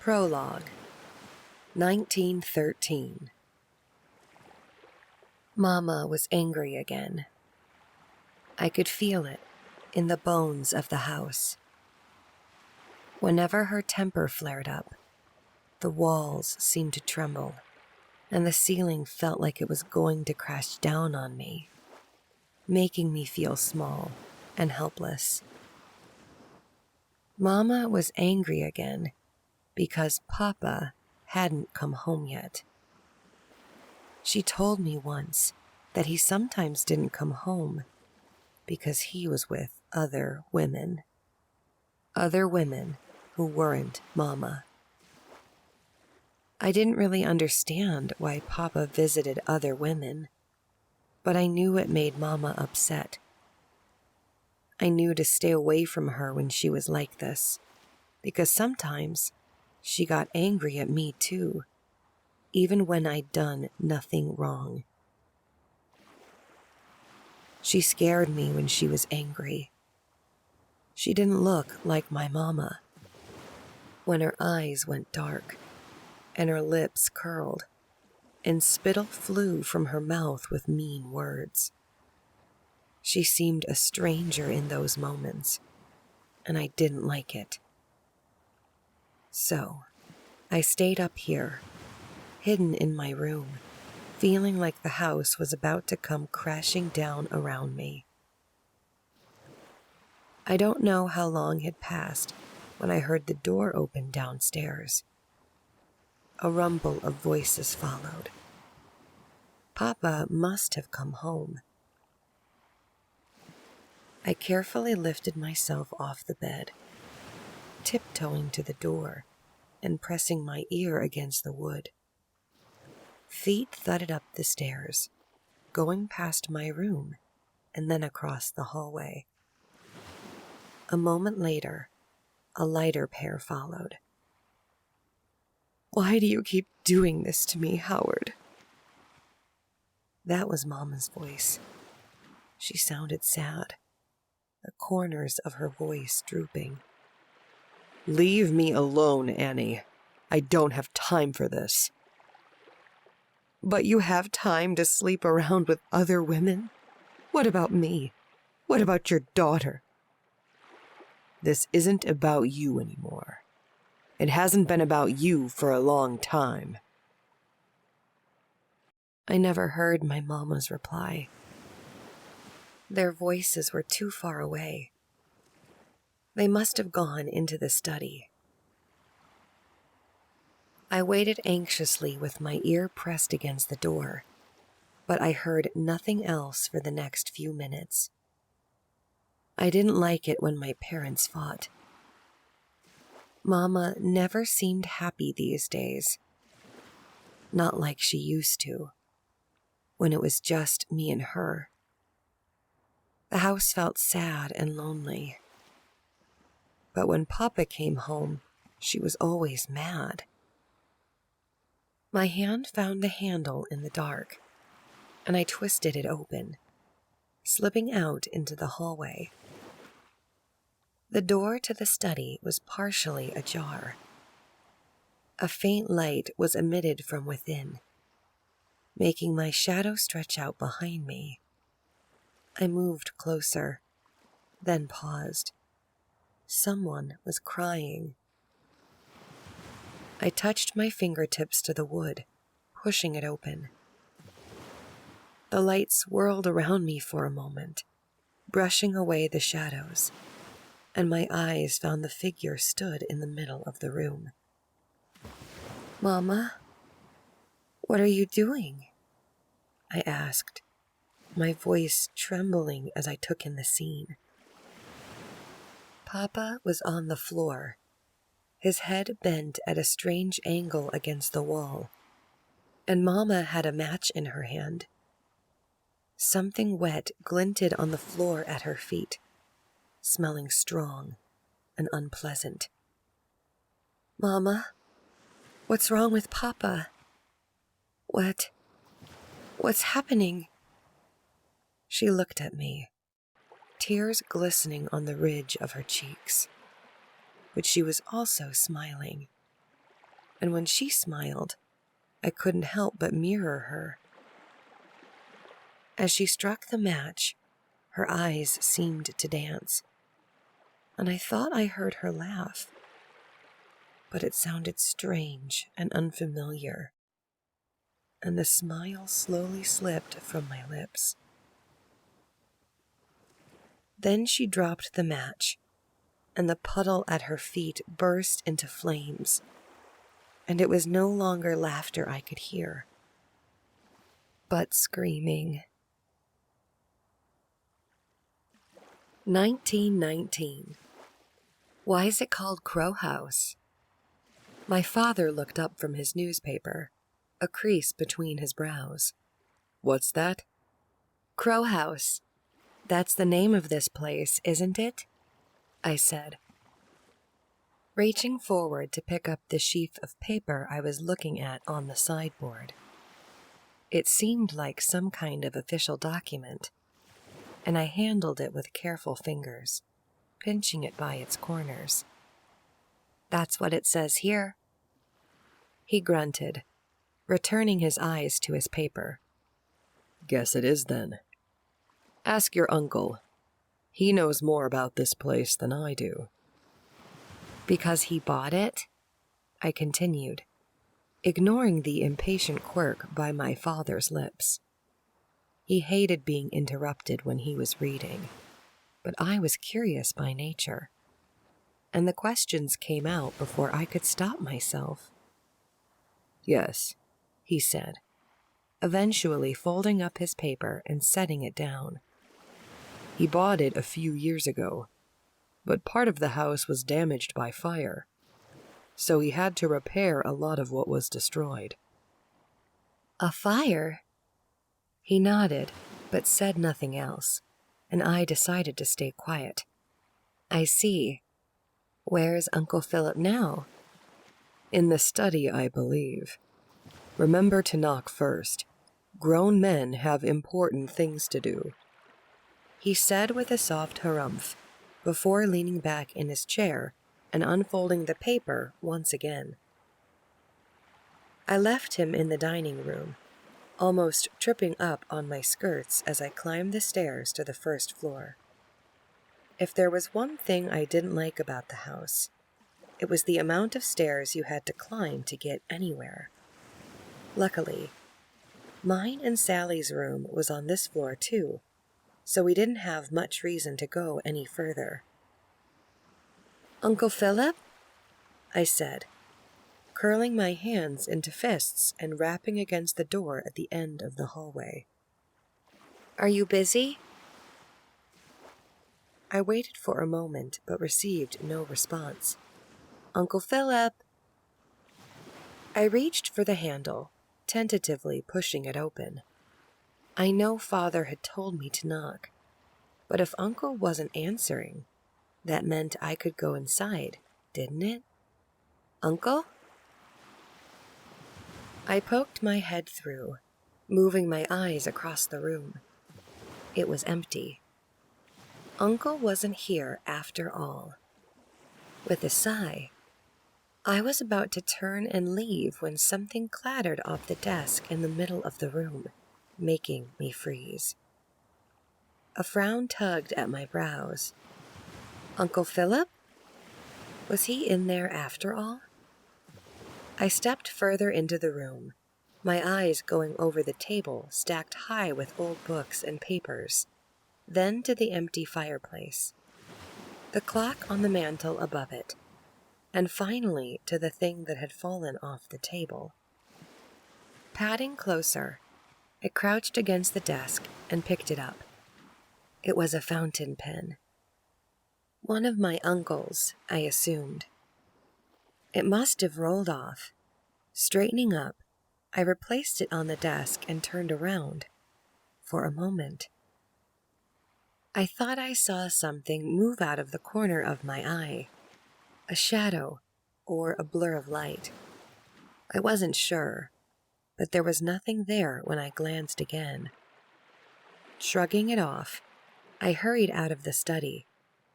Prologue, 1913. Mama was angry again. I could feel it in the bones of the house. Whenever her temper flared up, the walls seemed to tremble, and the ceiling felt like it was going to crash down on me, making me feel small and helpless. Mama was angry again because Papa hadn't come home yet. She told me once that he sometimes didn't come home because he was with other women who weren't Mama. I didn't really understand why Papa visited other women, but I knew it made Mama upset. I knew to stay away from her when she was like this, because sometimes she got angry at me too, even when I'd done nothing wrong. She scared me when she was angry. She didn't look like my Mama. When her eyes went dark, and her lips curled, and spittle flew from her mouth with mean words. She seemed a stranger in those moments, and I didn't like it. So, I stayed up here, hidden in my room, feeling like the house was about to come crashing down around me. I don't know how long had passed when I heard the door open downstairs. A rumble of voices followed. Papa must have come home. I carefully lifted myself off the bed, tiptoeing to the door and pressing my ear against the wood. Feet thudded up the stairs, going past my room and then across the hallway. A moment later, a lighter pair followed. "Why do you keep doing this to me, Howard?" That was Mama's voice. She sounded sad, the corners of her voice drooping. "Leave me alone, Annie. I don't have time for this." "But you have time to sleep around with other women? What about me? What about your daughter?" "This isn't about you anymore. It hasn't been about you for a long time." I never heard my Mama's reply. Their voices were too far away. They must have gone into the study. I waited anxiously with my ear pressed against the door, but I heard nothing else for the next few minutes. I didn't like it when my parents fought. Mama never seemed happy these days. Not like she used to, when it was just me and her. The house felt sad and lonely. But when Papa came home, she was always mad. My hand found the handle in the dark, and I twisted it open, slipping out into the hallway. The door to the study was partially ajar. A faint light was emitted from within, making my shadow stretch out behind me. I moved closer, then paused. Someone was crying. I touched my fingertips to the wood, pushing it open. The light swirled around me for a moment, brushing away the shadows, and my eyes found the figure stood in the middle of the room. "Mama, what are you doing?" I asked, my voice trembling as I took in the scene. Papa was on the floor, his head bent at a strange angle against the wall, and Mama had a match in her hand. Something wet glinted on the floor at her feet, smelling strong and unpleasant. "Mama, what's wrong with Papa? What's happening?" She looked at me, tears glistening on the ridge of her cheeks, but she was also smiling. and when she smiled, I couldn't help but mirror her. As she struck the match, her eyes seemed to dance, and I thought I heard her laugh, but it sounded strange and unfamiliar, and the smile slowly slipped from my lips. Then she dropped the match, and the puddle at her feet burst into flames, and it was no longer laughter I could hear, but screaming. 1919. Why is it called Crow House? My father looked up from his newspaper, a crease between his brows. What's that? Crow House. That's the name of this place, isn't it? I said, reaching forward to pick up the sheaf of paper I was looking at on the sideboard. It seemed like some kind of official document, and I handled it with careful fingers, pinching it by its corners. That's what it says here. He grunted, returning his eyes to his paper. Guess it is then. Ask your uncle. He knows more about this place than I do. Because he bought it? I continued, ignoring the impatient quirk by my father's lips. He hated being interrupted when he was reading, but I was curious by nature, and the questions came out before I could stop myself. Yes, he said, eventually folding up his paper and setting it down. He bought it a few years ago, but part of the house was damaged by fire, so he had to repair a lot of what was destroyed. A fire? He nodded, but said nothing else, and I decided to stay quiet. I see. Where's Uncle Philip now? In the study, I believe. Remember to knock first. Grown men have important things to do. He said with a soft harumph, before leaning back in his chair and unfolding the paper once again. I left him in the dining room, almost tripping up on my skirts as I climbed the stairs to the first floor. If there was one thing I didn't like about the house, it was the amount of stairs you had to climb to get anywhere. Luckily, mine and Sally's room was on this floor too, so we didn't have much reason to go any further. Uncle Philip? I said, curling my hands into fists and rapping against the door at the end of the hallway. Are you busy? I waited for a moment but received no response. Uncle Philip! I reached for the handle, tentatively pushing it open. I know Father had told me to knock, but if Uncle wasn't answering, that meant I could go inside, didn't it? Uncle? I poked my head through, moving my eyes across the room. It was empty. Uncle wasn't here after all. With a sigh, I was about to turn and leave when something clattered off the desk in the middle of the room, making me freeze. A frown tugged at my brows. Uncle Philip? Was he in there after all? I stepped further into the room, my eyes going over the table stacked high with old books and papers, then to the empty fireplace, the clock on the mantel above it, and finally to the thing that had fallen off the table. Padding closer, I crouched against the desk and picked it up. It was a fountain pen. One of my uncle's, I assumed. It must have rolled off. Straightening up, I replaced it on the desk and turned around. For a moment, I thought I saw something move out of the corner of my eye. A shadow or a blur of light. I wasn't sure, but there was nothing there when I glanced again. Shrugging it off, I hurried out of the study,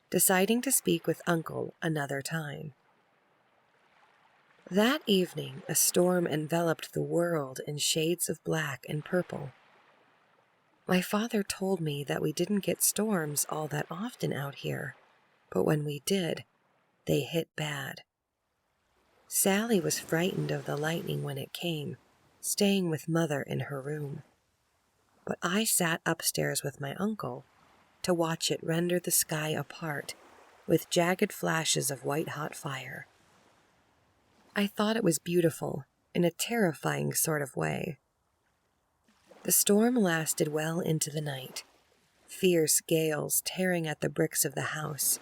deciding to speak with Uncle another time. That evening, a storm enveloped the world in shades of black and purple. My father told me that we didn't get storms all that often out here, but when we did, they hit bad. Sally was frightened of the lightning when it came, staying with Mother in her room. But I sat upstairs with my uncle to watch it render the sky apart with jagged flashes of white-hot fire. I thought it was beautiful in a terrifying sort of way. The storm lasted well into the night, fierce gales tearing at the bricks of the house,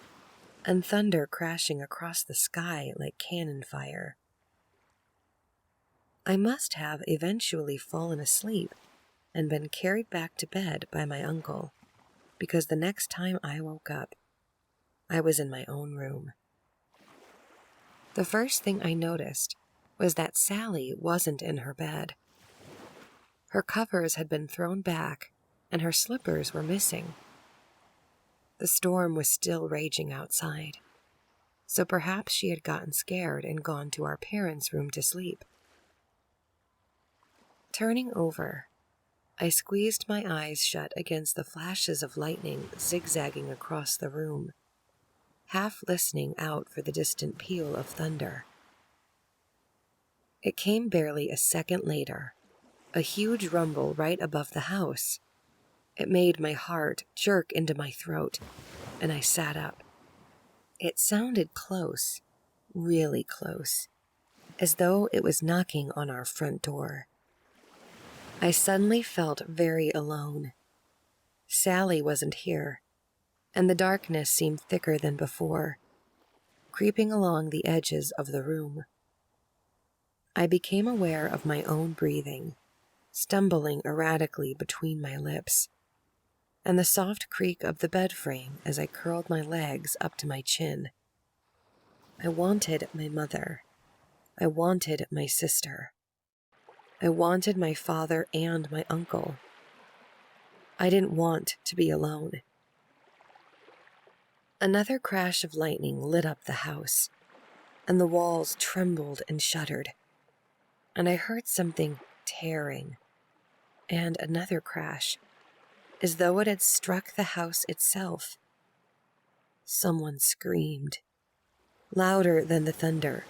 and thunder crashing across the sky like cannon fire. I must have eventually fallen asleep and been carried back to bed by my uncle, because the next time I woke up, I was in my own room. The first thing I noticed was that Sally wasn't in her bed. Her covers had been thrown back, and her slippers were missing. The storm was still raging outside, so perhaps she had gotten scared and gone to our parents' room to sleep. Turning over, I squeezed my eyes shut against the flashes of lightning zigzagging across the room, half listening out for the distant peal of thunder. It came barely a second later, a huge rumble right above the house. It made my heart jerk into my throat, and I sat up. It sounded close, really close, as though it was knocking on our front door. I suddenly felt very alone. Sally wasn't here, and the darkness seemed thicker than before, creeping along the edges of the room. I became aware of my own breathing, stumbling erratically between my lips, and the soft creak of the bed frame as I curled my legs up to my chin. I wanted my mother. I wanted my sister. I wanted my father and my uncle. I didn't want to be alone. Another crash of lightning lit up the house, and the walls trembled and shuddered, and I heard something tearing, and another crash, as though it had struck the house itself. Someone screamed, louder than the thunder,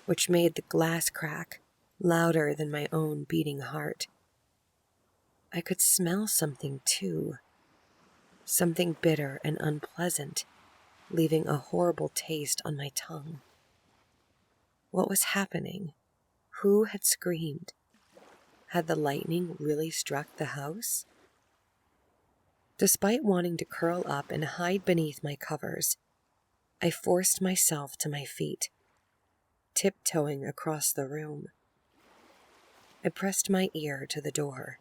which made the glass crack, louder than my own beating heart. I could smell something too, something bitter and unpleasant, leaving a horrible taste on my tongue. What was happening? Who had screamed? Had the lightning really struck the house? Despite wanting to curl up and hide beneath my covers, I forced myself to my feet, tiptoeing across the room. I pressed my ear to the door.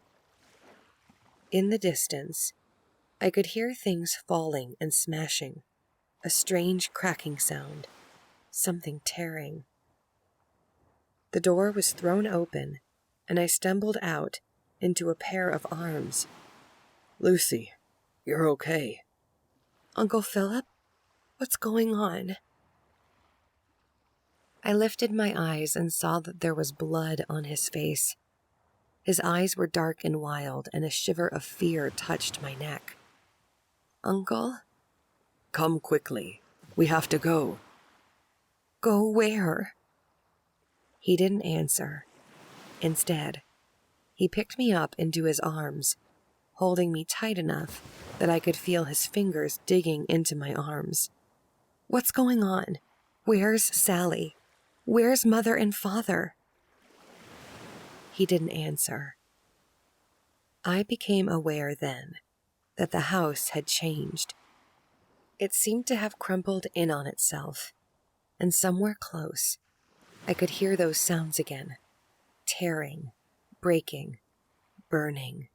In the distance, I could hear things falling and smashing, a strange cracking sound, something tearing. The door was thrown open, and I stumbled out into a pair of arms. Lucy, you're okay. Uncle Philip, what's going on? I lifted my eyes and saw that there was blood on his face. His eyes were dark and wild, and a shiver of fear touched my neck. Uncle? Come quickly. We have to go. Go where? He didn't answer. Instead, he picked me up into his arms, holding me tight enough that I could feel his fingers digging into my arms. What's going on? Where's Sally? Where's Mother and Father? He didn't answer. I became aware then that the house had changed. It seemed to have crumpled in on itself, and somewhere close, I could hear those sounds again, tearing, breaking, burning.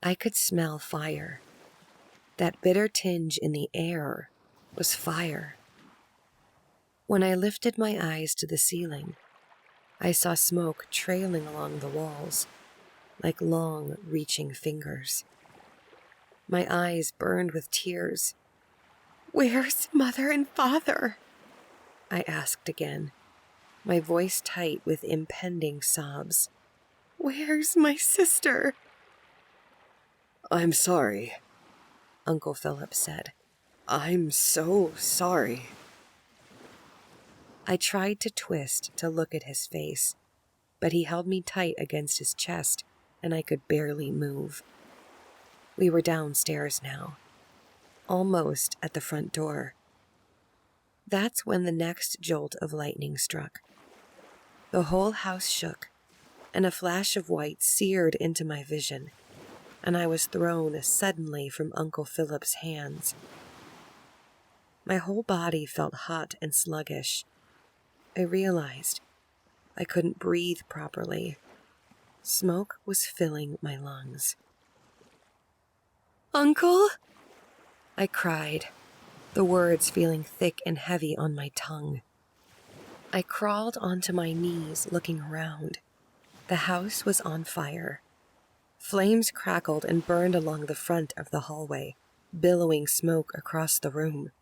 I could smell fire. That bitter tinge in the air was fire. When I lifted my eyes to the ceiling, I saw smoke trailing along the walls, like long, reaching fingers. My eyes burned with tears. Where's Mother and Father? I asked again. my voice tight with impending sobs. "Where's my sister?" "I'm sorry," Uncle Philip said. "I'm so sorry." I tried to twist to look at his face, but he held me tight against his chest, and I could barely move. We were downstairs now, almost at the front door. That's when the next jolt of lightning struck. The whole house shook, and a flash of white seared into my vision, and I was thrown suddenly from Uncle Philip's hands. My whole body felt hot and sluggish. I realized I couldn't breathe properly. Smoke was filling my lungs. "Uncle?" I cried, the words feeling thick and heavy on my tongue. I crawled onto my knees, looking around. The house was on fire. Flames crackled and burned along the front of the hallway, billowing smoke across the room.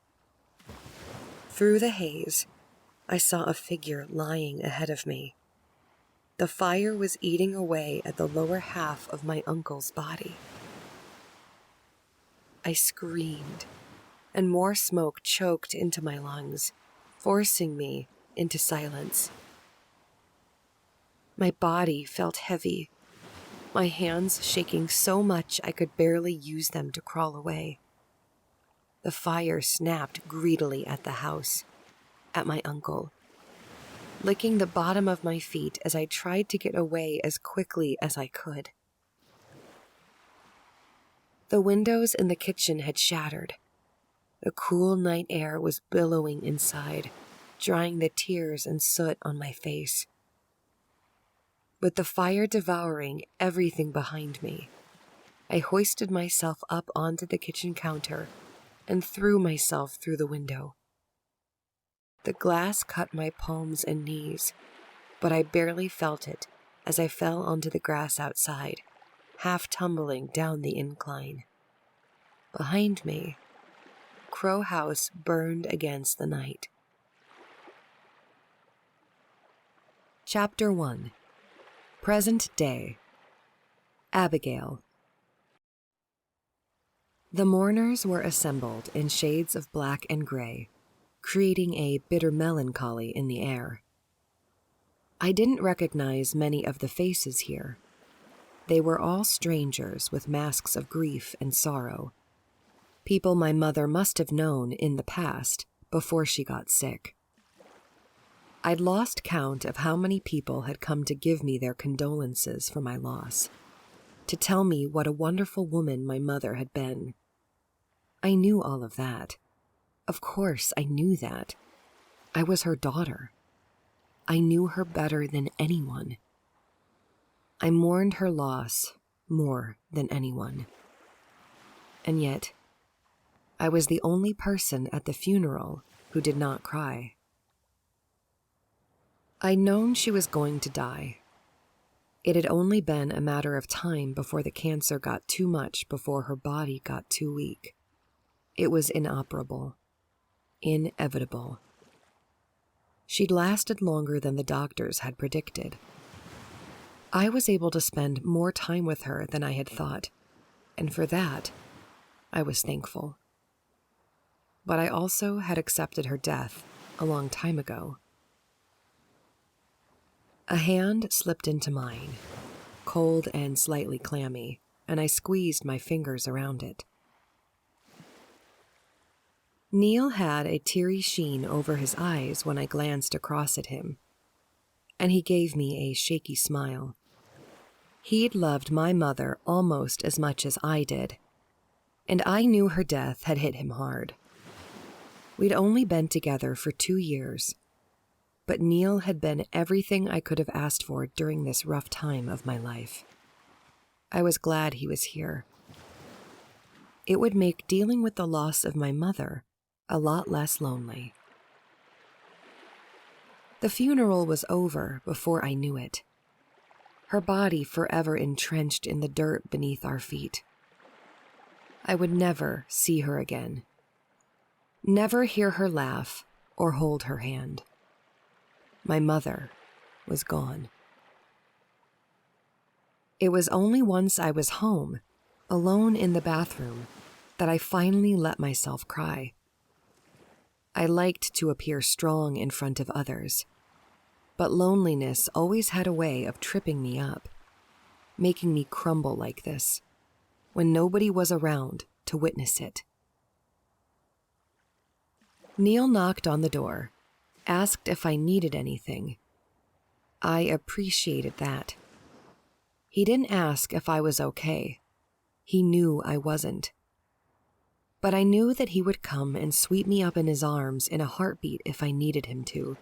Through the haze, I saw a figure lying ahead of me. The fire was eating away at the lower half of my uncle's body. I screamed, and more smoke choked into my lungs, forcing me into silence. My body felt heavy, my hands shaking so much I could barely use them to crawl away. The fire snapped greedily at the house, at my uncle, licking the bottom of my feet as I tried to get away as quickly as I could. The windows in the kitchen had shattered. The cool night air was billowing inside, drying the tears and soot on my face. With the fire devouring everything behind me, I hoisted myself up onto the kitchen counter and threw myself through the window. The glass cut my palms and knees, but I barely felt it as I fell onto the grass outside, half tumbling down the incline. Behind me, Crow House burned against the night. Chapter 1. Present Day. Abigail. The mourners were assembled in shades of black and gray, creating a bitter melancholy in the air. I didn't recognize many of the faces here. They were all strangers with masks of grief and sorrow. People my mother must have known in the past before she got sick. I'd lost count of how many people had come to give me their condolences for my loss, to tell me what a wonderful woman my mother had been. I knew all of that. Of course, I knew that. I was her daughter. I knew her better than anyone. I mourned her loss more than anyone. And yet, I was the only person at the funeral who did not cry. I'd known she was going to die. It had only been a matter of time before the cancer got too much before her body got too weak. It was inoperable. Inevitable. She'd lasted longer than the doctors had predicted. I was able to spend more time with her than I had thought, and for that, I was thankful. But I also had accepted her death a long time ago. A hand slipped into mine, cold and slightly clammy, and I squeezed my fingers around it. Neil had a teary sheen over his eyes when I glanced across at him, and he gave me a shaky smile. He'd loved my mother almost as much as I did, and I knew her death had hit him hard. We'd only been together for 2 years, but Neil had been everything I could have asked for during this rough time of my life. I was glad he was here. It would make dealing with the loss of my mother a lot less lonely. The funeral was over before I knew it. Her body forever entrenched in the dirt beneath our feet. I would never see her again. Never hear her laugh or hold her hand. My mother was gone. It was only once I was home, alone in the bathroom, that I finally let myself cry. I liked to appear strong in front of others, but loneliness always had a way of tripping me up, making me crumble like this, when nobody was around to witness it. Neil knocked on the door, asked if I needed anything. I appreciated that. He didn't ask if I was okay. He knew I wasn't. But I knew that he would come and sweep me up in his arms in a heartbeat if I needed him to.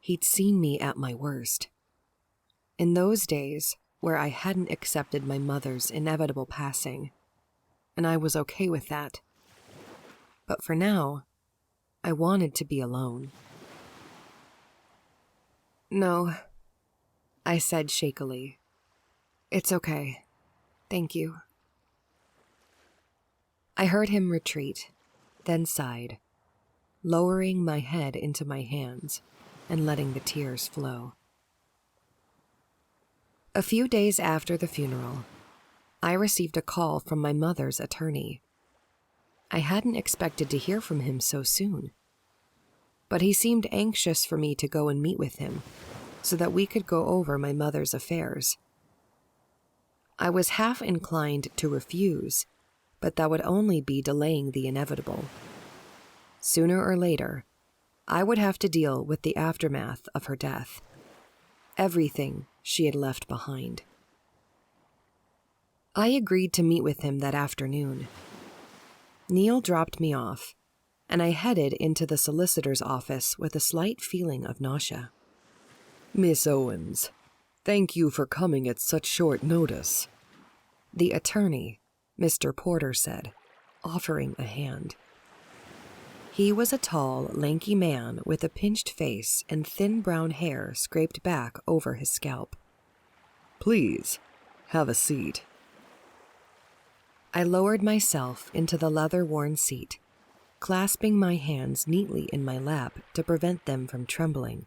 He'd seen me at my worst. In those days where I hadn't accepted my mother's inevitable passing, and I was okay with that. But for now, I wanted to be alone. "No," I said shakily. "It's okay. Thank you." I heard him retreat, then sighed, lowering my head into my hands and letting the tears flow. A few days after the funeral, I received a call from my mother's attorney. I hadn't expected to hear from him so soon, but he seemed anxious for me to go and meet with him so that we could go over my mother's affairs. I was half inclined to refuse, but that would only be delaying the inevitable. Sooner or later, I would have to deal with the aftermath of her death, everything she had left behind. I agreed to meet with him that afternoon. Neil dropped me off, and I headed into the solicitor's office with a slight feeling of nausea. "Miss Owens, thank you for coming at such short notice," the attorney, Mr. Porter, said, offering a hand. He was a tall, lanky man with a pinched face and thin brown hair scraped back over his scalp. "Please, have a seat." I lowered myself into the leather-worn seat, clasping my hands neatly in my lap to prevent them from trembling,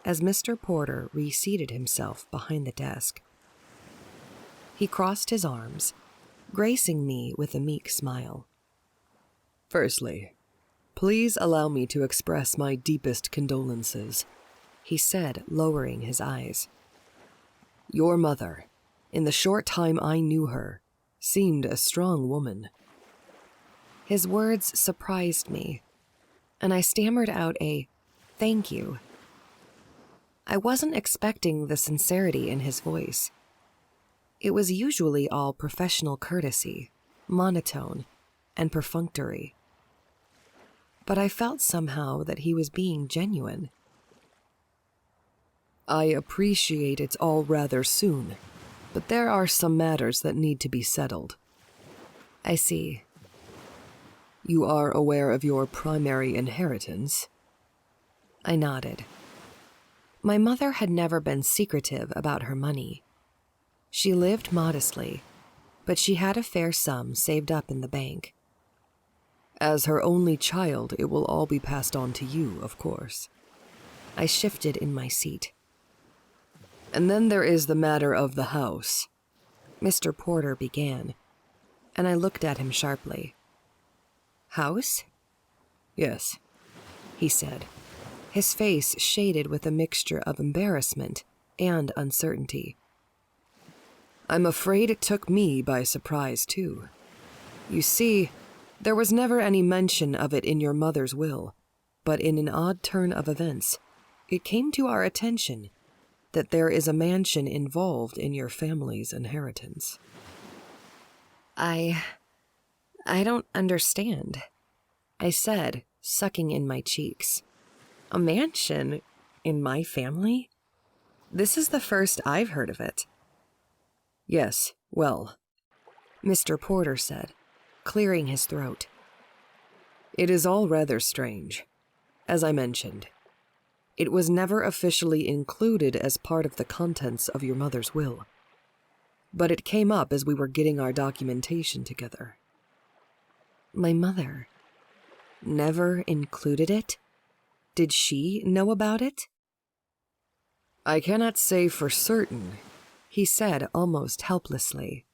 as Mr. Porter reseated himself behind the desk. He crossed his arms, gracing me with a meek smile. "Firstly, please allow me to express my deepest condolences," he said, lowering his eyes. "Your mother, in the short time I knew her, seemed a strong woman." His words surprised me, and I stammered out a "thank you." I wasn't expecting the sincerity in his voice. It was usually all professional courtesy, monotone, and perfunctory. But I felt somehow that he was being genuine. "I appreciate it's all rather soon, but there are some matters that need to be settled." "I see." "You are aware of your primary inheritance?" I nodded. My mother had never been secretive about her money. She lived modestly, but she had a fair sum saved up in the bank. "As her only child, it will all be passed on to you, of course." I shifted in my seat. "And then there is the matter of the house," Mr. Porter began, and I looked at him sharply. "House?" "Yes," he said, his face shaded with a mixture of embarrassment and uncertainty. "I'm afraid it took me by surprise, too. You see, there was never any mention of it in your mother's will, but in an odd turn of events, it came to our attention that there is a mansion involved in your family's inheritance." I don't understand," I said, sucking in my cheeks. "A mansion in my family? This is the first I've heard of it." "Yes, well," Mr. Porter said, clearing his throat. "It is all rather strange. As I mentioned, it was never officially included as part of the contents of your mother's will, but it came up as we were getting our documentation together." My mother never included it? Did she know about it? I cannot say for certain, he said almost helplessly.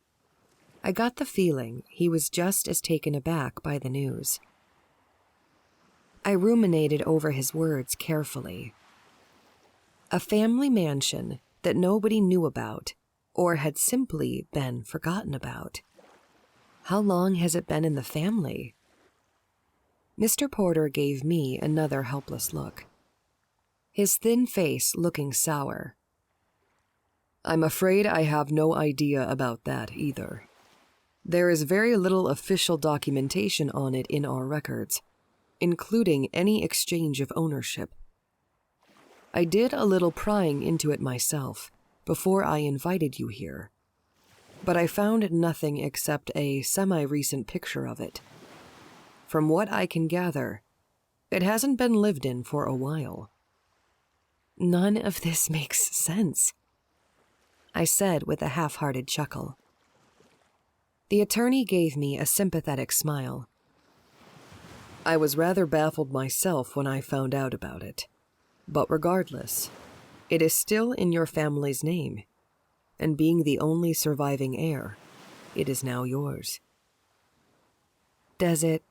I got the feeling he was just as taken aback by the news. I ruminated over his words carefully. A family mansion that nobody knew about or had simply been forgotten about. How long has it been in the family? Mr. Porter gave me another helpless look, his thin face looking sour. I'm afraid I have no idea about that either. There is very little official documentation on it in our records, including any exchange of ownership. I did a little prying into it myself before I invited you here, but I found nothing except a semi-recent picture of it. From what I can gather, it hasn't been lived in for a while. None of this makes sense, I said with a half-hearted chuckle. The attorney gave me a sympathetic smile. I was rather baffled myself when I found out about it. But regardless, it is still in your family's name, and being the only surviving heir, it is now yours. Does it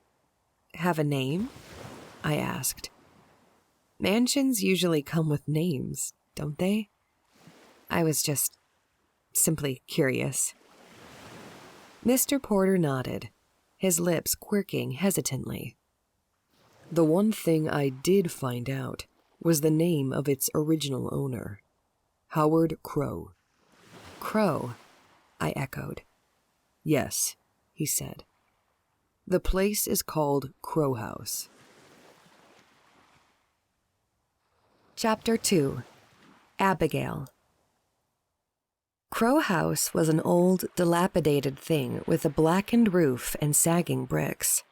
have a name? I asked. Mansions usually come with names, don't they? I was just simply curious. Mr. Porter nodded, his lips quirking hesitantly. The one thing I did find out was the name of its original owner, Howard Crow. Crow, I echoed. Yes, he said. The place is called Crow House. Chapter 2. Abigail. Crow House was an old, dilapidated thing with a blackened roof and sagging bricks.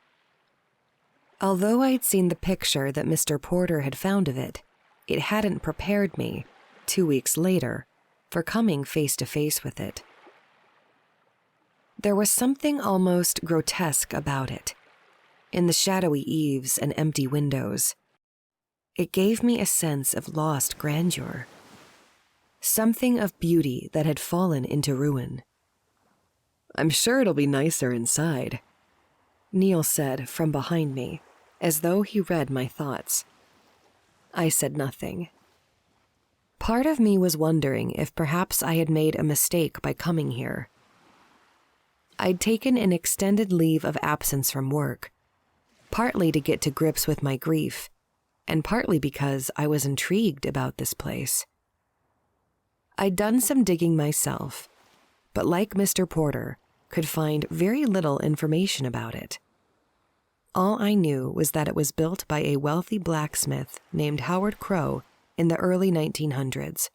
Although I'd seen the picture that Mr. Porter had found of it, it hadn't prepared me, 2 weeks later, for coming face to face with it. There was something almost grotesque about it, in the shadowy eaves and empty windows. It gave me a sense of lost grandeur, something of beauty that had fallen into ruin. I'm sure it'll be nicer inside, Neil said from behind me, as though he read my thoughts. I said nothing. Part of me was wondering if perhaps I had made a mistake by coming here. I'd taken an extended leave of absence from work, partly to get to grips with my grief, and partly because I was intrigued about this place. I'd done some digging myself, but like Mr. Porter, could find very little information about it. All I knew was that it was built by a wealthy blacksmith named Howard Crow in the early 1900s.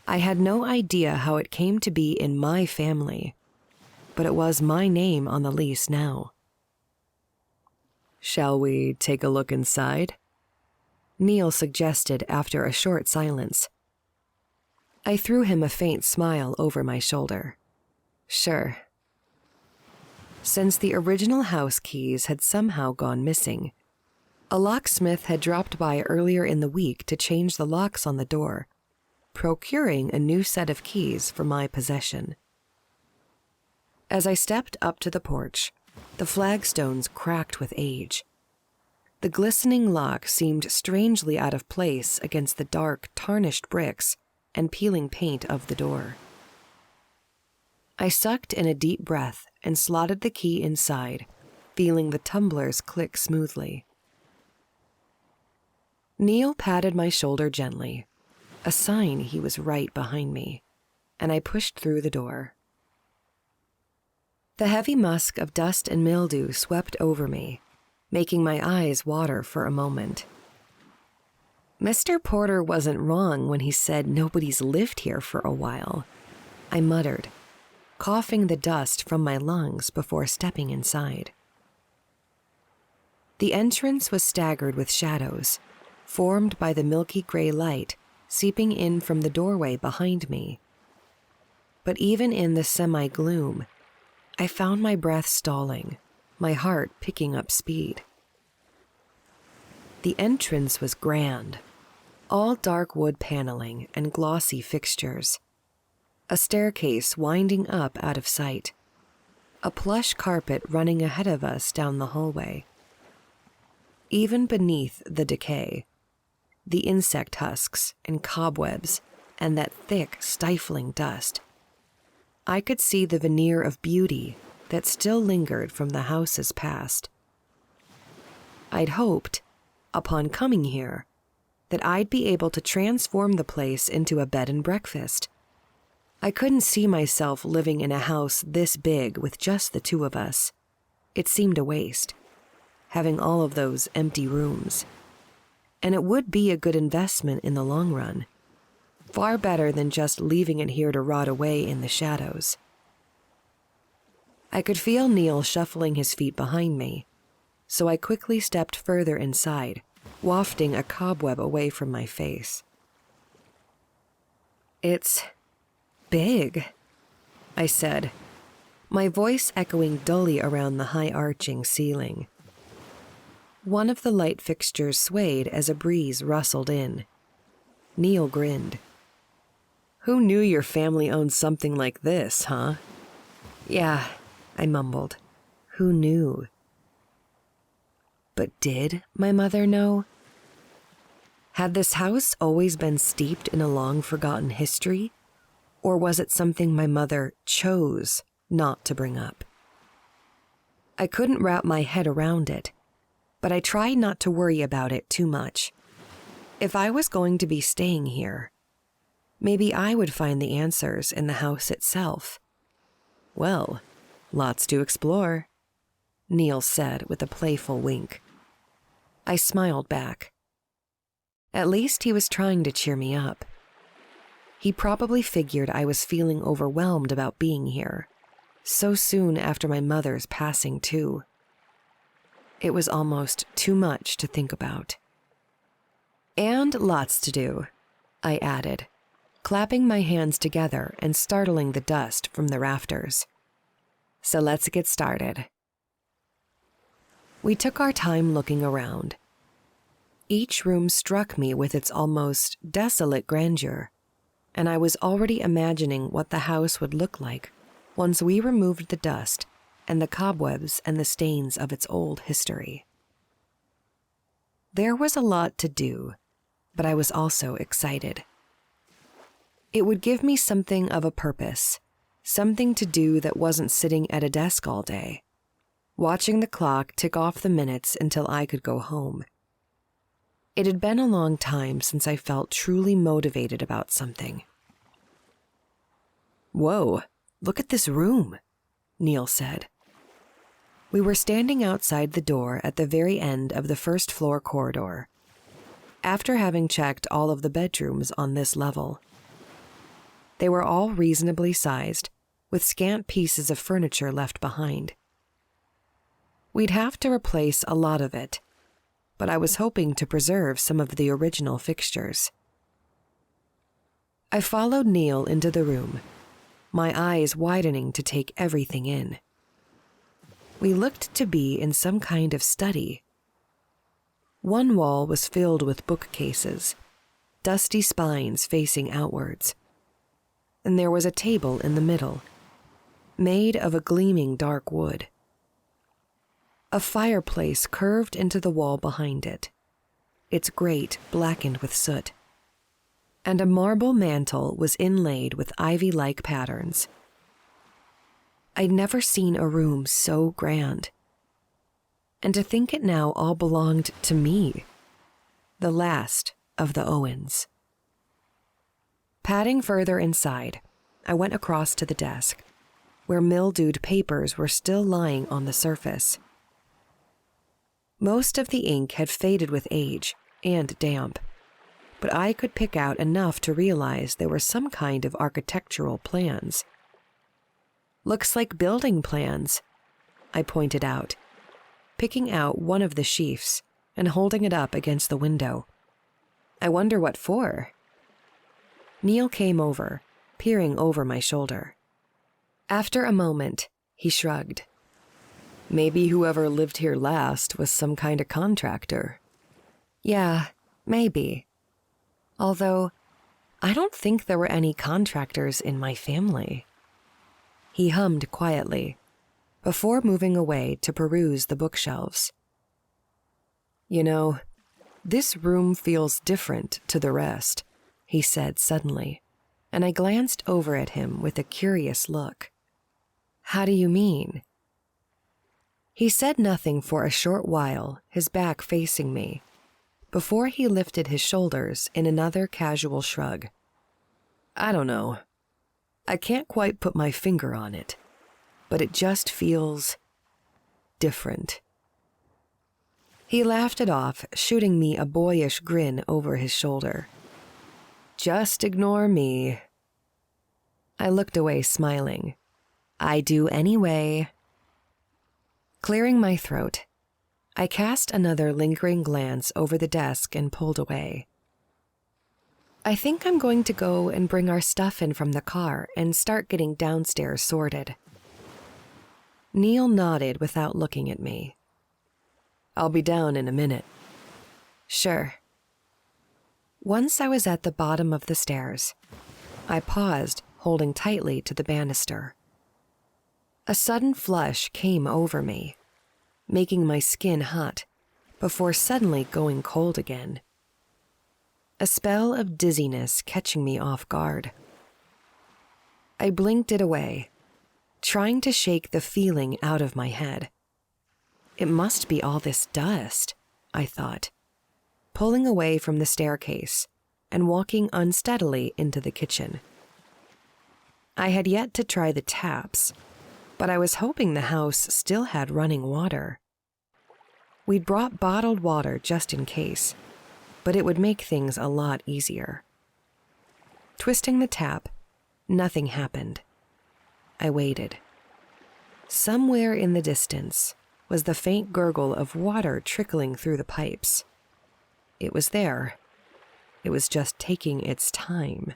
I had no idea how it came to be in my family, but it was my name on the lease now. Shall we take a look inside? Neil suggested after a short silence. I threw him a faint smile over my shoulder. Sure. Since the original house keys had somehow gone missing, a locksmith had dropped by earlier in the week to change the locks on the door, procuring a new set of keys for my possession. As I stepped up to the porch, the flagstones cracked with age. The glistening lock seemed strangely out of place against the dark, tarnished bricks and peeling paint of the door. I sucked in a deep breath and slotted the key inside, feeling the tumblers click smoothly. Neil patted my shoulder gently, a sign he was right behind me, and I pushed through the door. The heavy musk of dust and mildew swept over me, making my eyes water for a moment. Mr. Porter wasn't wrong when he said nobody's lived here for a while, I muttered, coughing the dust from my lungs before stepping inside. The entrance was staggered with shadows, formed by the milky gray light seeping in from the doorway behind me. But even in the semi-gloom, I found my breath stalling, my heart picking up speed. The entrance was grand, all dark wood paneling and glossy fixtures. A staircase winding up out of sight. A plush carpet running ahead of us down the hallway. Even beneath the decay, the insect husks and cobwebs and that thick, stifling dust, I could see the veneer of beauty that still lingered from the house's past. I'd hoped, upon coming here, that I'd be able to transform the place into a bed and breakfast. I couldn't see myself living in a house this big with just the two of us. It seemed a waste, having all of those empty rooms. And it would be a good investment in the long run. Far better than just leaving it here to rot away in the shadows. I could feel Neil shuffling his feet behind me, so I quickly stepped further inside, wafting a cobweb away from my face. "It's big," I said, my voice echoing dully around the high-arching ceiling. One of the light fixtures swayed as a breeze rustled in. Neil grinned. "Who knew your family owned something like this, huh?" "Yeah," I mumbled. "Who knew?" But did my mother know? Had this house always been steeped in a long-forgotten history, or was it something my mother chose not to bring up? I couldn't wrap my head around it, but I tried not to worry about it too much. If I was going to be staying here, maybe I would find the answers in the house itself. "Well, lots to explore," Neil said with a playful wink. I smiled back. At least he was trying to cheer me up. He probably figured I was feeling overwhelmed about being here, so soon after my mother's passing too. It was almost too much to think about. "And lots to do," I added, clapping my hands together and startling the dust from the rafters. "So let's get started." We took our time looking around. Each room struck me with its almost desolate grandeur, and I was already imagining what the house would look like once we removed the dust and the cobwebs and the stains of its old history. There was a lot to do, but I was also excited. It would give me something of a purpose, something to do that wasn't sitting at a desk all day, watching the clock tick off the minutes until I could go home. It had been a long time since I felt truly motivated about something. "Whoa, look at this room," Neil said. We were standing outside the door at the very end of the first floor corridor, after having checked all of the bedrooms on this level. They were all reasonably sized, with scant pieces of furniture left behind. We'd have to replace a lot of it, but I was hoping to preserve some of the original fixtures. I followed Neil into the room, my eyes widening to take everything in. We looked to be in some kind of study. One wall was filled with bookcases, dusty spines facing outwards, and there was a table in the middle, made of a gleaming dark wood. A fireplace curved into the wall behind it, its grate blackened with soot, and a marble mantel was inlaid with ivy-like patterns. I'd never seen a room so grand. And to think it now all belonged to me, the last of the Owens. Padding further inside, I went across to the desk, where mildewed papers were still lying on the surface. Most of the ink had faded with age and damp, but I could pick out enough to realize there were some kind of architectural plans. "Looks like building plans," I pointed out, picking out one of the sheafs and holding it up against the window. "I wonder what for?" Neil came over, peering over my shoulder. After a moment, he shrugged. "Maybe whoever lived here last was some kind of contractor." Yeah, maybe. Although, I don't think there were any contractors in my family. He hummed quietly, before moving away to peruse the bookshelves. You know, this room feels different to the rest, he said suddenly, and I glanced over at him with a curious look. How do you mean? He said nothing for a short while, his back facing me, before he lifted his shoulders in another casual shrug. I don't know. I can't quite put my finger on it, but it just feels different. He laughed it off, shooting me a boyish grin over his shoulder. Just ignore me. I looked away, smiling. I do anyway. Clearing my throat, I cast another lingering glance over the desk and pulled away. I think I'm going to go and bring our stuff in from the car and start getting downstairs sorted. Neil nodded without looking at me. I'll be down in a minute. Sure. Once I was at the bottom of the stairs, I paused, holding tightly to the banister. A sudden flush came over me, making my skin hot, before suddenly going cold again. A spell of dizziness catching me off guard. I blinked it away, trying to shake the feeling out of my head. It must be all this dust, I thought, pulling away from the staircase and walking unsteadily into the kitchen. I had yet to try the taps, but I was hoping the house still had running water. We'd brought bottled water just in case, but it would make things a lot easier. Twisting the tap, nothing happened. I waited. Somewhere in the distance was the faint gurgle of water trickling through the pipes. It was there. It was just taking its time.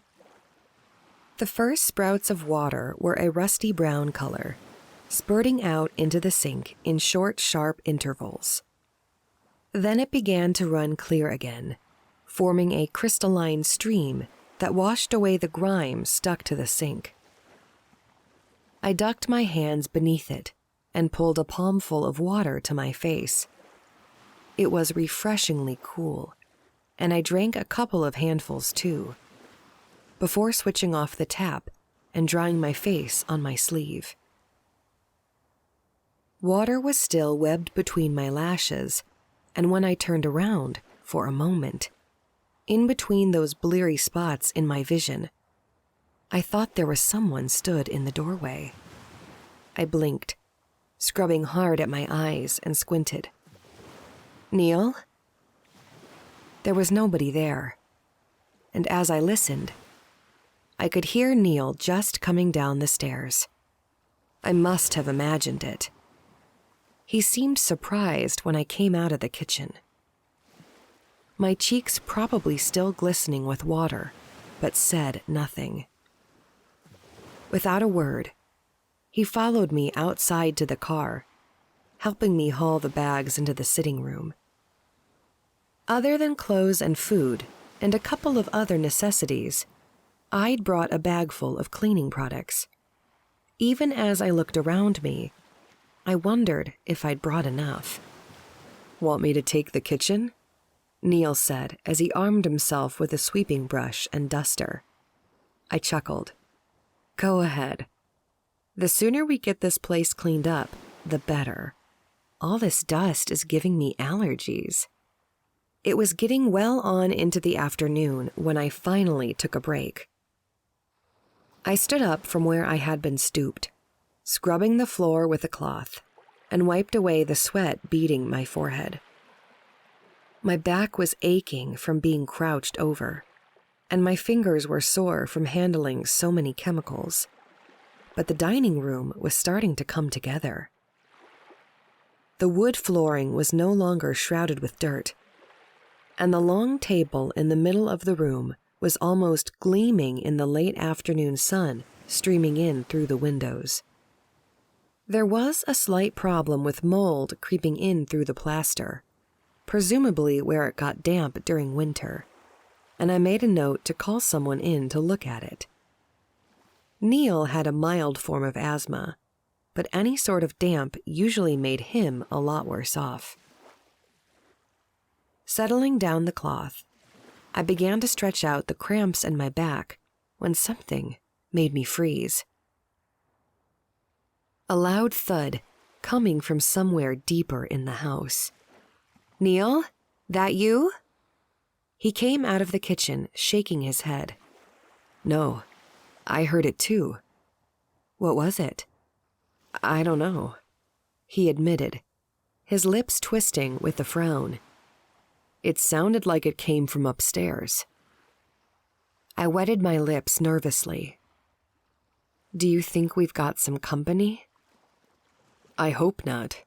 The first sprouts of water were a rusty brown color, spurting out into the sink in short, sharp intervals. Then it began to run clear again, forming a crystalline stream that washed away the grime stuck to the sink. I ducked my hands beneath it and pulled a palmful of water to my face. It was refreshingly cool, and I drank a couple of handfuls too, before switching off the tap and drying my face on my sleeve. Water was still webbed between my lashes, and when I turned around, for a moment, in between those bleary spots in my vision, I thought there was someone stood in the doorway. I blinked, scrubbing hard at my eyes, and squinted. Neil? There was nobody there, and as I listened, I could hear Neil just coming down the stairs. I must have imagined it. He seemed surprised when I came out of the kitchen. My cheeks probably still glistening with water, but said nothing. Without a word, he followed me outside to the car, helping me haul the bags into the sitting room. Other than clothes and food, and a couple of other necessities, I'd brought a bag full of cleaning products. Even as I looked around me, I wondered if I'd brought enough. Want me to take the kitchen? Neil said as he armed himself with a sweeping brush and duster. I chuckled. Go ahead. The sooner we get this place cleaned up, the better. All this dust is giving me allergies. It was getting well on into the afternoon when I finally took a break. I stood up from where I had been stooped, scrubbing the floor with a cloth, and wiped away the sweat beading my forehead. My back was aching from being crouched over, and my fingers were sore from handling so many chemicals. But the dining room was starting to come together. The wood flooring was no longer shrouded with dirt, and the long table in the middle of the room was almost gleaming in the late afternoon sun streaming in through the windows. There was a slight problem with mold creeping in through the plaster, presumably where it got damp during winter, and I made a note to call someone in to look at it. Neil had a mild form of asthma, but any sort of damp usually made him a lot worse off. Settling down the cloth, I began to stretch out the cramps in my back when something made me freeze. A loud thud coming from somewhere deeper in the house. "Neil, that you?" He came out of the kitchen, shaking his head. "No, I heard it too." "What was it?" "I don't know," he admitted, his lips twisting with a frown. "It sounded like it came from upstairs." I wetted my lips nervously. "Do you think we've got some company?" "I hope not,"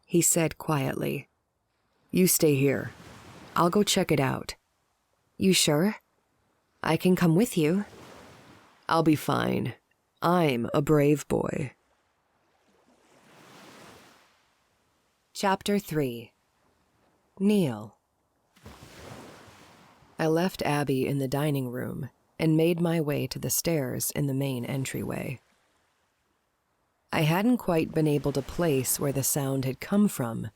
he said quietly. "You stay here. I'll go check it out." "You sure? I can come with you." "I'll be fine. I'm a brave boy." Chapter 3. Neil. I left Abby in the dining room and made my way to the stairs in the main entryway. I hadn't quite been able to place where the sound had come from,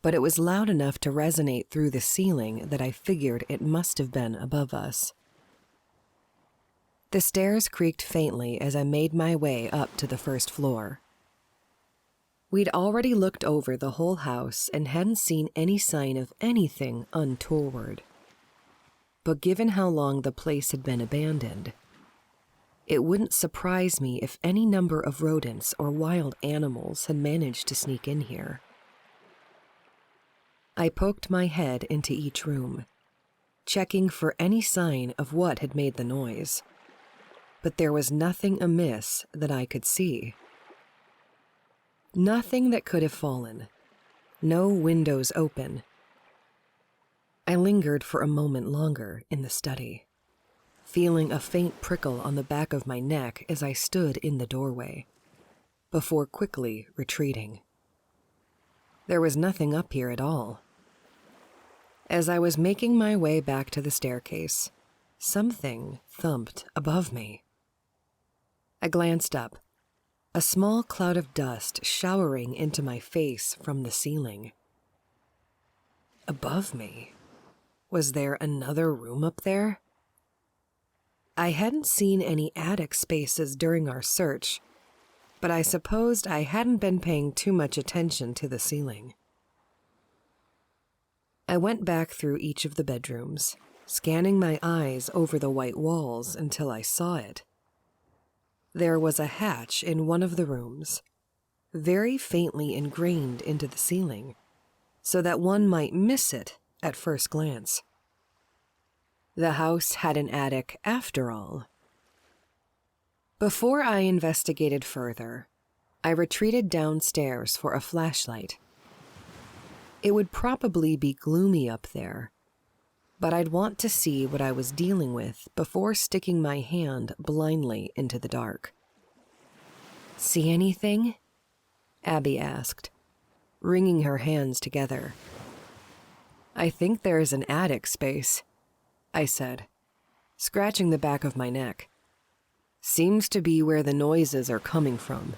but it was loud enough to resonate through the ceiling that I figured it must have been above us. The stairs creaked faintly as I made my way up to the first floor. We'd already looked over the whole house and hadn't seen any sign of anything untoward. But given how long the place had been abandoned, it wouldn't surprise me if any number of rodents or wild animals had managed to sneak in here. I poked my head into each room, checking for any sign of what had made the noise, but there was nothing amiss that I could see. Nothing that could have fallen. No windows open. I lingered for a moment longer in the study, feeling a faint prickle on the back of my neck as I stood in the doorway, before quickly retreating. There was nothing up here at all. As I was making my way back to the staircase, something thumped above me. I glanced up, a small cloud of dust showering into my face from the ceiling. Above me? Was there another room up there? I hadn't seen any attic spaces during our search, but I supposed I hadn't been paying too much attention to the ceiling. I went back through each of the bedrooms, scanning my eyes over the white walls until I saw it. There was a hatch in one of the rooms, very faintly ingrained into the ceiling, so that one might miss it at first glance. The house had an attic after all. Before I investigated further, I retreated downstairs for a flashlight. It would probably be gloomy up there, but I'd want to see what I was dealing with before sticking my hand blindly into the dark. "See anything?" Abby asked, wringing her hands together. "I think there is an attic space," I said, scratching the back of my neck. "Seems to be where the noises are coming from."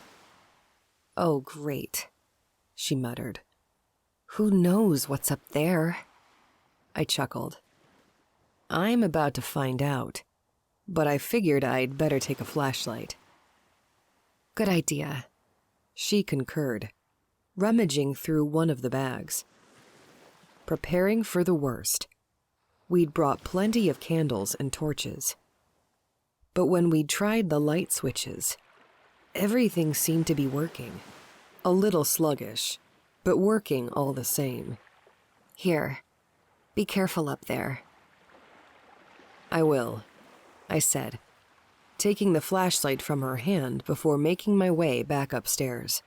"Oh, great," she muttered. "Who knows what's up there?" I chuckled. "I'm about to find out, but I figured I'd better take a flashlight." "Good idea," she concurred, rummaging through one of the bags. Preparing for the worst, we'd brought plenty of candles and torches. But when we'd tried the light switches, everything seemed to be working. A little sluggish, but working all the same. "Here, be careful up there." "I will," I said, taking the flashlight from her hand before making my way back upstairs.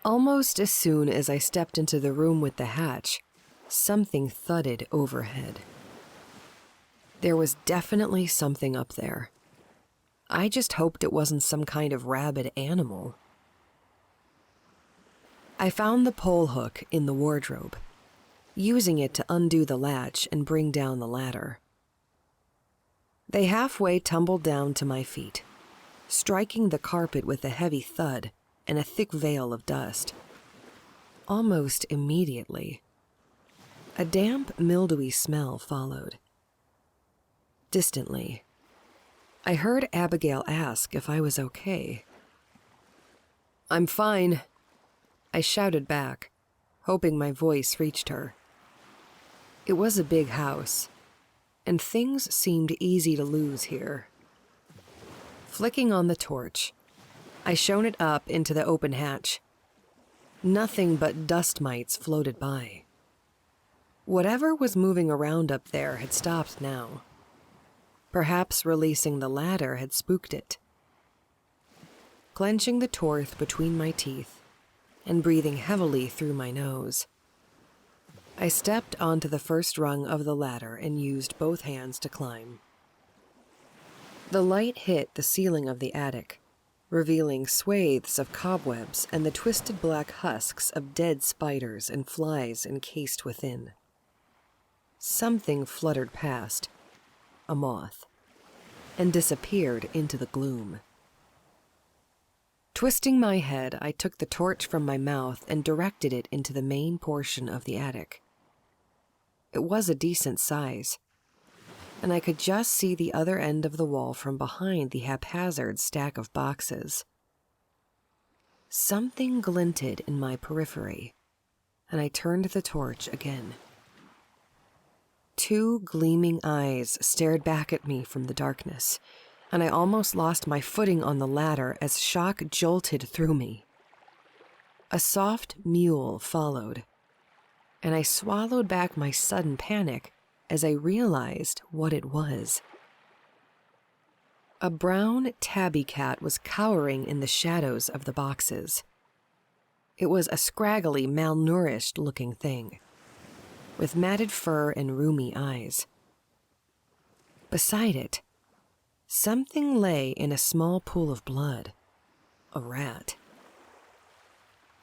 Almost as soon as I stepped into the room with the hatch, something thudded overhead. There was definitely something up there. I just hoped it wasn't some kind of rabid animal. I found the pole hook in the wardrobe, using it to undo the latch and bring down the ladder. They halfway tumbled down to my feet, striking the carpet with a heavy thud and a thick veil of dust. Almost immediately, a damp, mildewy smell followed. Distantly, I heard Abigail ask if I was okay. "I'm fine," I shouted back, hoping my voice reached her. It was a big house, and things seemed easy to lose here. Flicking on the torch, I shone it up into the open hatch. Nothing but dust mites floated by. Whatever was moving around up there had stopped now. Perhaps releasing the ladder had spooked it. Clenching the torch between my teeth and breathing heavily through my nose, I stepped onto the first rung of the ladder and used both hands to climb. The light hit the ceiling of the attic, revealing swathes of cobwebs and the twisted black husks of dead spiders and flies encased within. Something fluttered past, a moth, and disappeared into the gloom. Twisting my head, I took the torch from my mouth and directed it into the main portion of the attic. It was a decent size, and I could just see the other end of the wall from behind the haphazard stack of boxes. Something glinted in my periphery, and I turned the torch again. Two gleaming eyes stared back at me from the darkness, and I almost lost my footing on the ladder as shock jolted through me. A soft mewl followed, and I swallowed back my sudden panic as I realized what it was. A brown tabby cat was cowering in the shadows of the boxes. It was a scraggly, malnourished-looking thing, with matted fur and rheumy eyes. Beside it, something lay in a small pool of blood. A rat.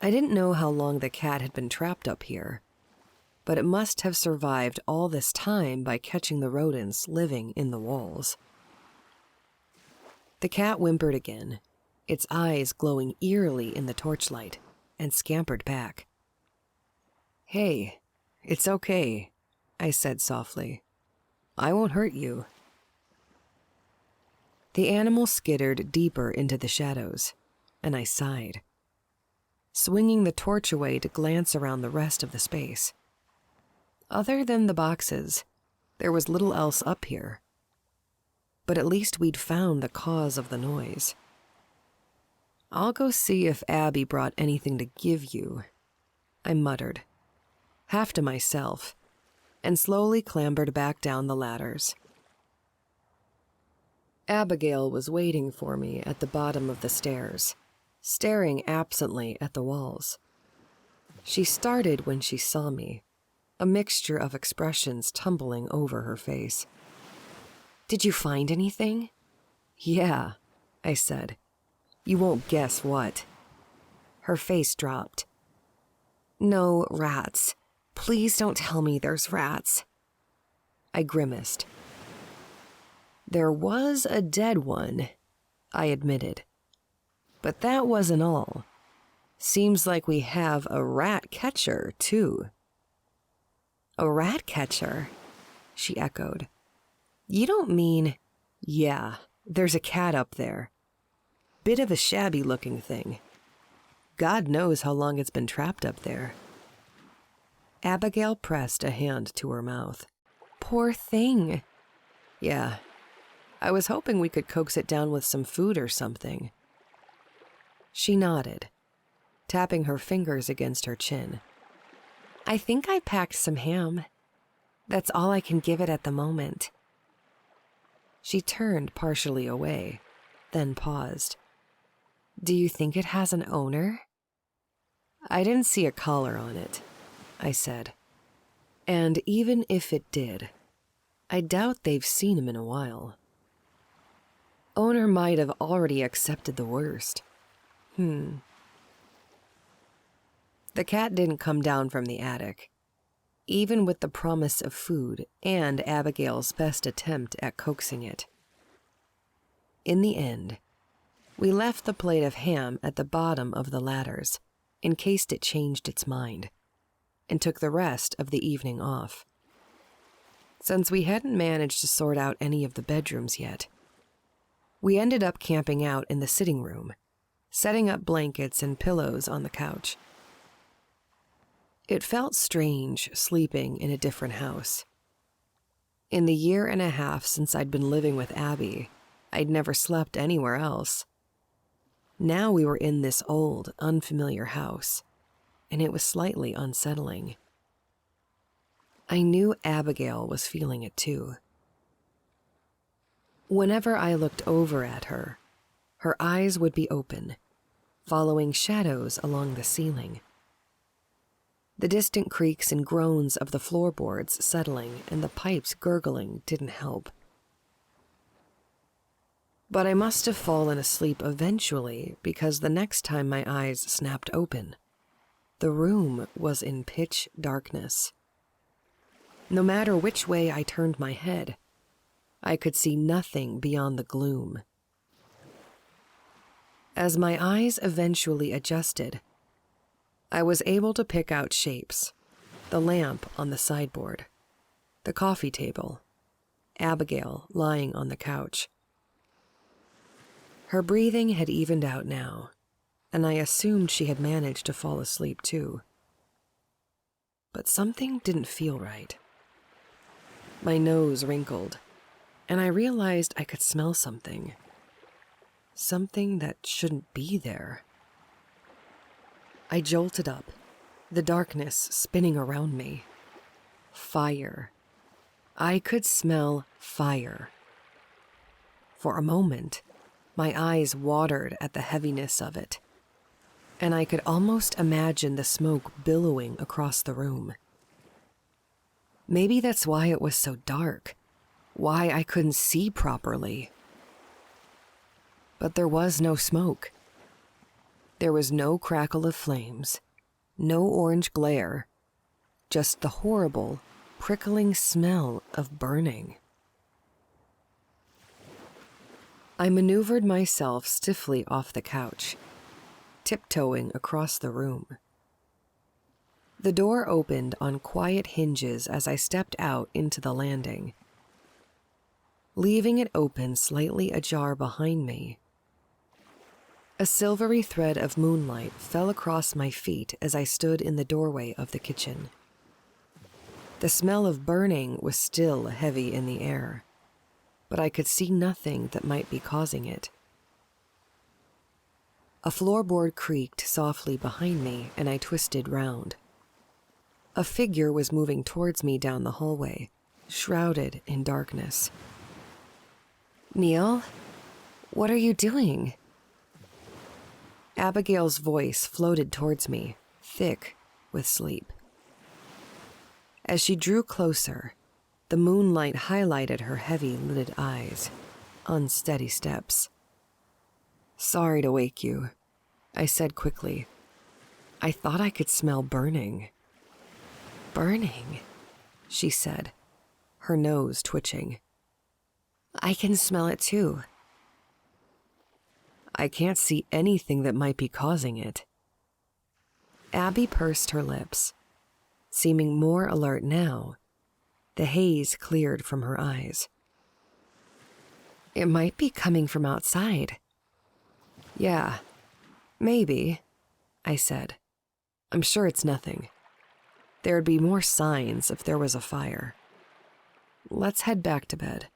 I didn't know how long the cat had been trapped up here, but it must have survived all this time by catching the rodents living in the walls. The cat whimpered again, its eyes glowing eerily in the torchlight, and scampered back. "Hey, it's okay," I said softly. "I won't hurt you." The animal skittered deeper into the shadows, and I sighed, swinging the torch away to glance around the rest of the space. Other than the boxes, there was little else up here. But at least we'd found the cause of the noise. "I'll go see if Abby brought anything to give you," I muttered, half to myself, and slowly clambered back down the ladders. Abigail was waiting for me at the bottom of the stairs, staring absently at the walls. She started when she saw me, a mixture of expressions tumbling over her face. "Did you find anything?" "Yeah," I said. "You won't guess what." Her face dropped. "No rats. Please don't tell me there's rats." I grimaced. "There was a dead one," I admitted. "But that wasn't all. Seems like we have a rat catcher, too." "A rat catcher?" she echoed. "You don't mean—" "Yeah, there's a cat up there. Bit of a shabby-looking thing. God knows how long it's been trapped up there." Abigail pressed a hand to her mouth. "Poor thing." "Yeah, I was hoping we could coax it down with some food or something." She nodded, tapping her fingers against her chin. "I think I packed some ham. That's all I can give it at the moment." She turned partially away, then paused. "Do you think it has an owner?" "I didn't see a collar on it," I said. "And even if it did, I doubt they've seen him in a while. Owner might have already accepted the worst." The cat didn't come down from the attic, even with the promise of food and Abigail's best attempt at coaxing it. In the end, we left the plate of ham at the bottom of the ladders in case it changed its mind, and took the rest of the evening off. Since we hadn't managed to sort out any of the bedrooms yet, we ended up camping out in the sitting room, setting up blankets and pillows on the couch. It felt strange sleeping in a different house. In the 1.5 years since I'd been living with Abby, I'd never slept anywhere else. Now we were in this old, unfamiliar house, and it was slightly unsettling. I knew Abigail was feeling it too. Whenever I looked over at her, her eyes would be open, following shadows along the ceiling. The distant creaks and groans of the floorboards settling and the pipes gurgling didn't help. But I must have fallen asleep eventually because the next time my eyes snapped open, the room was in pitch darkness. No matter which way I turned my head, I could see nothing beyond the gloom. As my eyes eventually adjusted, I was able to pick out shapes: the lamp on the sideboard, the coffee table, Abigail lying on the couch. Her breathing had evened out now, and I assumed she had managed to fall asleep too. But something didn't feel right. My nose wrinkled, and I realized I could smell something. Something that shouldn't be there. I jolted up, the darkness spinning around me. Fire. I could smell fire. For a moment, my eyes watered at the heaviness of it, and I could almost imagine the smoke billowing across the room. Maybe that's why it was so dark, why I couldn't see properly. But there was no smoke. There was no crackle of flames, no orange glare, just the horrible, prickling smell of burning. I maneuvered myself stiffly off the couch, tiptoeing across the room. The door opened on quiet hinges as I stepped out into the landing. Leaving it open slightly ajar behind me, a silvery thread of moonlight fell across my feet as I stood in the doorway of the kitchen. The smell of burning was still heavy in the air, but I could see nothing that might be causing it. A floorboard creaked softly behind me, and I twisted round. A figure was moving towards me down the hallway, shrouded in darkness. "Neil, what are you doing?" Abigail's voice floated towards me, thick with sleep. As she drew closer, the moonlight highlighted her heavy-lidded eyes, unsteady steps. "Sorry to wake you," I said quickly. "I thought I could smell burning." "Burning?" she said, her nose twitching. "I can smell it too." "I can't see anything that might be causing it." Abby pursed her lips, seeming more alert now. The haze cleared from her eyes. "It might be coming from outside." "Yeah, maybe," I said. "I'm sure it's nothing. There'd be more signs if there was a fire. Let's head back to bed."